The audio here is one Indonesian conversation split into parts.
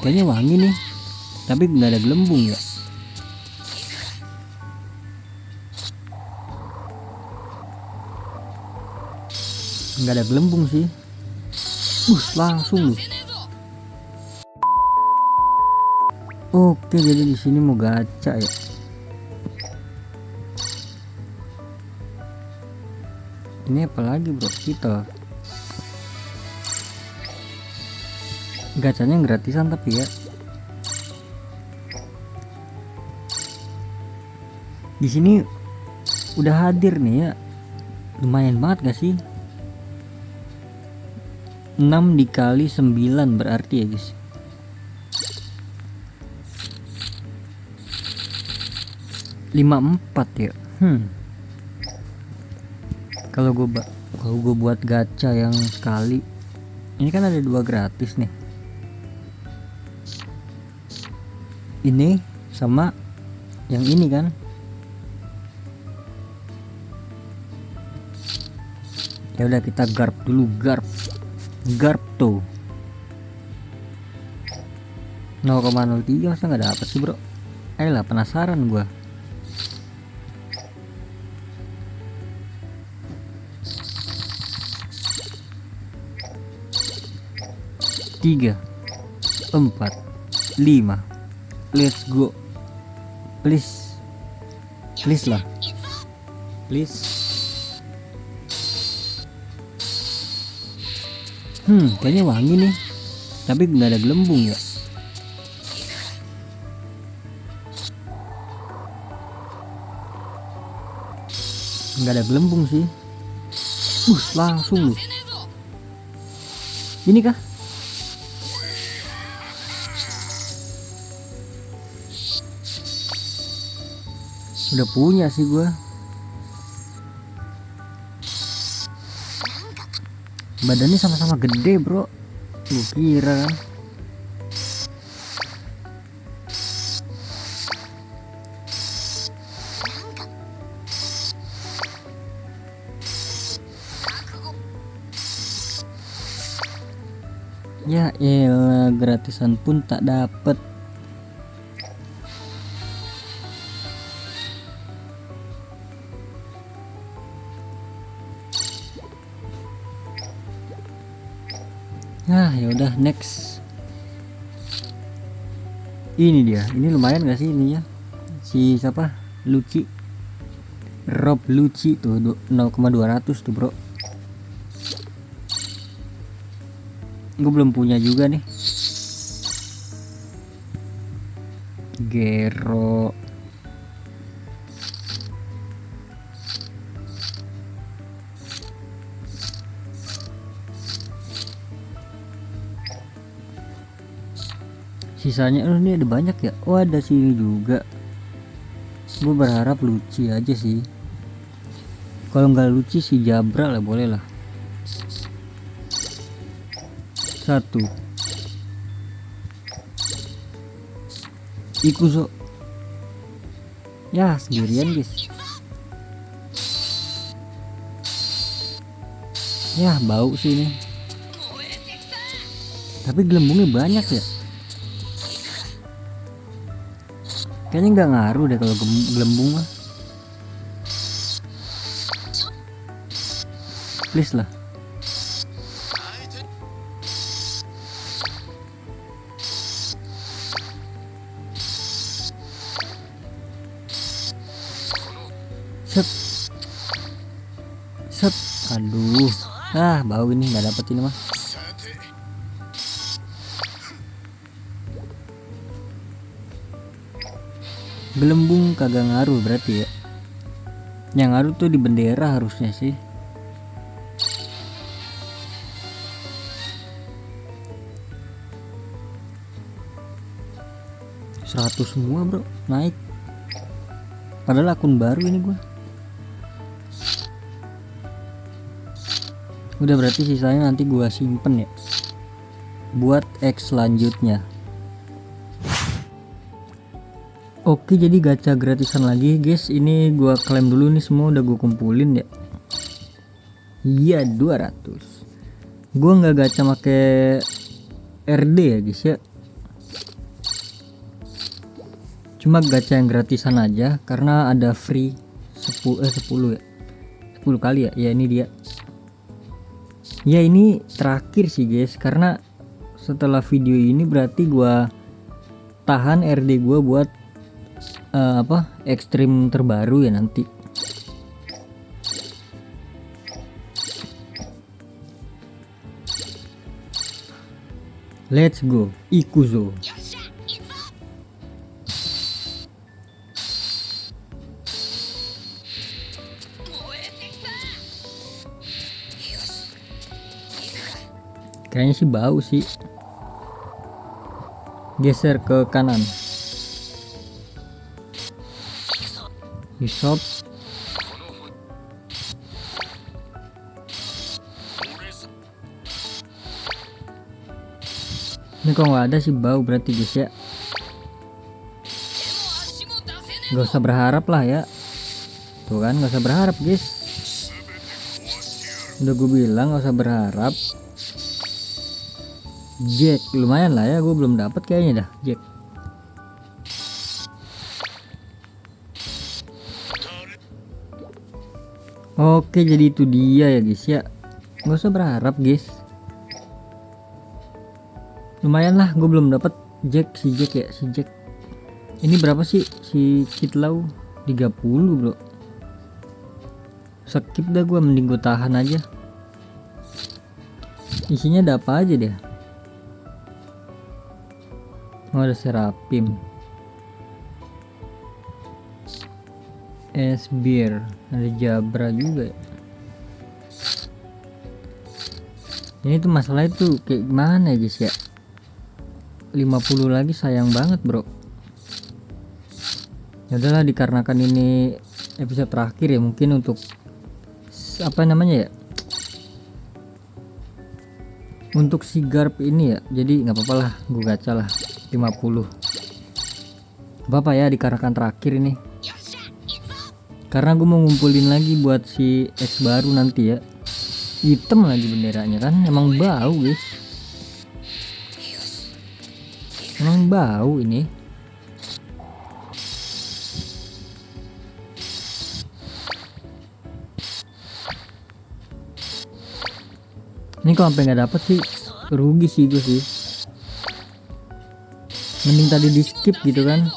Kayaknya wangi nih, tapi nggak ada gelembung ya. Nggak ada gelembung sih. Langsung nih. Oke, jadi di sini mau gacha ya. Ini apa lagi bro? Kita gacanya gratisan tapi ya. Di sini udah hadir nih ya. Lumayan banget gak sih? 6 dikali 9 berarti ya guys. Lima 4 ya. Kalau gue buat gacha yang sekali, ini kan ada 2 gratis nih. Ini sama yang ini kan. Ya udah kita garp dulu, garp tuh 0,03. masa nggak dapet sih bro? Ayolah, penasaran gua. Tiga, 4, 5. Let's go. Please lah, please. Kayaknya wangi nih, tapi nggak ada gelembung ya. Nggak ada gelembung sih. Langsung nih. Ini kah? Udah punya sih gua. Badannya sama-sama gede bro. Lu kira kan? Ya elah, gratisan pun tak dapet. Ya udah, next. Ini dia. Ini lumayan gak sih ini ya? Si siapa? Luci. Rob Luci tuh 0,200 tuh bro. Gue belum punya juga nih. Gero. Sisanya ini ada banyak ya. Oh, ada sini juga. Gue berharap Luci aja sih. Kalau nggak Luci si Jabra lah, boleh lah. 1 Ikuzo. Ya sendirian guys. Ya bau sih ini. Tapi gelembungnya banyak ya. Kayaknya nggak ngaruh deh kalau gelembung mah. Please lah. Set. Aduh. Bau ini, nggak dapet ini mah. Gelembung kagak ngaruh berarti ya. Yang ngaruh tuh di bendera harusnya sih. Seratus semua bro, naik. Padahal akun baru ini gua. Udah, berarti sisanya nanti gua simpen ya buat X selanjutnya. Oke, jadi gacha gratisan lagi guys. Ini gua klaim dulu nih, semua udah gua kumpulin ya. Iya 200. Gua nggak gacha make RD ya guys ya. Cuma gacha yang gratisan aja karena ada free 10 ya. 10 kali ya. Ya ini dia. Ya ini terakhir sih guys, karena setelah video ini berarti gua tahan RD gua buat ekstrim terbaru ya nanti. Let's go Ikuzo. Kayaknya sih bau sih. Geser ke kanan. Hisop. Ini kok nggak ada sih bau berarti guys ya. Gak usah berharap lah ya. Tuh kan, gak usah berharap guys. Udah gue bilang gak usah berharap. Jack lumayan lah ya, gue belum dapat kayaknya dah Jack. Oke, jadi itu dia ya guys ya. Gak usah berharap guys. Lumayan lah, gue belum dapat Jack. Si Jack ini berapa sih si Kitlau? 30 bro. Skip dah gue, mending gue tahan aja. Isinya ada apa aja deh. Oh, ada Serapim, Esbir, ada Jabra juga ya. Ini tuh masalah itu kayak gimana ya guys ya. 50 lagi sayang banget bro. Ya udahlah, dikarenakan ini episode terakhir ya, mungkin untuk apa namanya ya, untuk si Garp ini ya, jadi nggak apa-apa lah, gue gacha lah 50. Apa ya, dikarenakan terakhir ini, karena gue mau ngumpulin lagi buat si X baru nanti ya. Hitam lagi benderanya kan, emang bau guys, emang bau ini. Ini kalau sampai nggak dapet sih rugi sih gue sih. Mending tadi di skip gitu kan.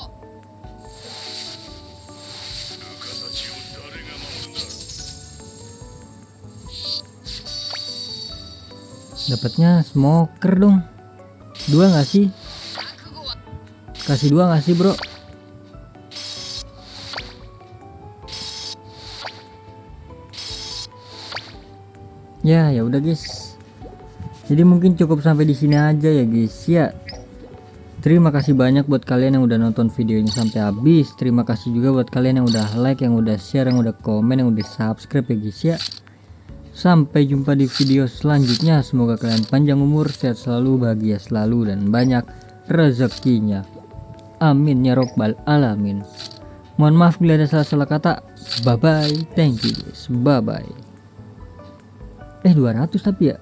Dapatnya smoker dong. 2 nggak sih? Kasih 2 nggak sih bro? Ya udah guys. Jadi mungkin cukup sampai di sini aja ya guys ya. Terima kasih banyak buat kalian yang udah nonton video ini sampai habis. Terima kasih juga buat kalian yang udah like, yang udah share, yang udah komen, yang udah subscribe ya guys ya. Sampai jumpa di video selanjutnya. Semoga kalian panjang umur, sehat selalu, bahagia selalu, dan banyak rezekinya. Amin ya robbal alamin. Mohon maaf bila ada salah-salah kata. Bye bye. Thank you guys. Bye bye. 200 tapi ya.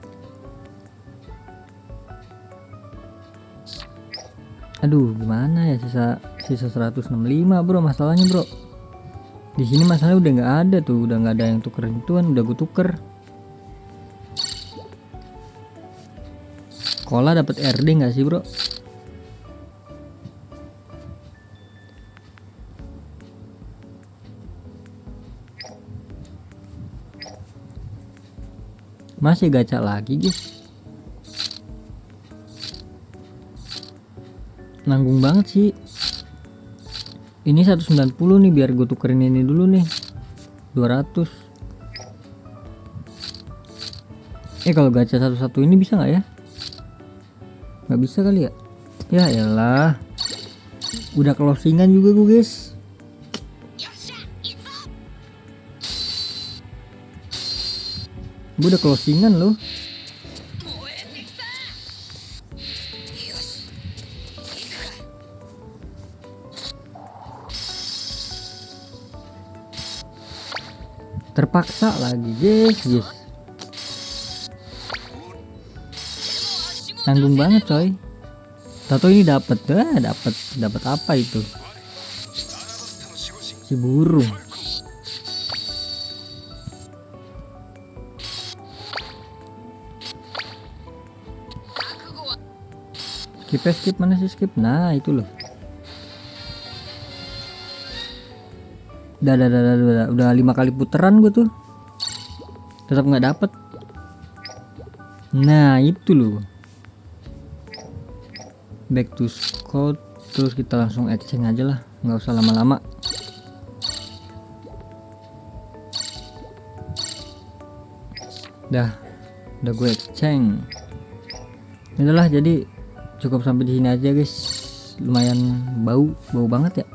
Aduh, gimana ya, sisa 165 bro masalahnya bro. Di sini masalahnya udah nggak ada tuh, udah nggak ada yang tuker gituan, udah gue tuker. Kola dapat RD nggak sih bro? Masih gacha lagi guys. Nanggung banget sih. Ini 190 nih, biar gue tukerin ini dulu nih 200. Kalau gacha satu-satu ini bisa nggak ya? Nggak bisa kali ya. Ya elah, udah closingan juga gue guys. Gue udah closingan loh. Terpaksa lagi guys. Nanggung banget coy. Tato ini dapat apa itu? si burung. Skip mana sih skip? Nah itu loh. Udah 5 kali putaran gue tuh tetap nggak dapet. Nah itu loh. Back to scout, terus kita langsung exchange aja lah, nggak usah lama-lama. Udah gue exchange. Inilah, jadi cukup sampai di sini aja guys. Lumayan bau banget ya.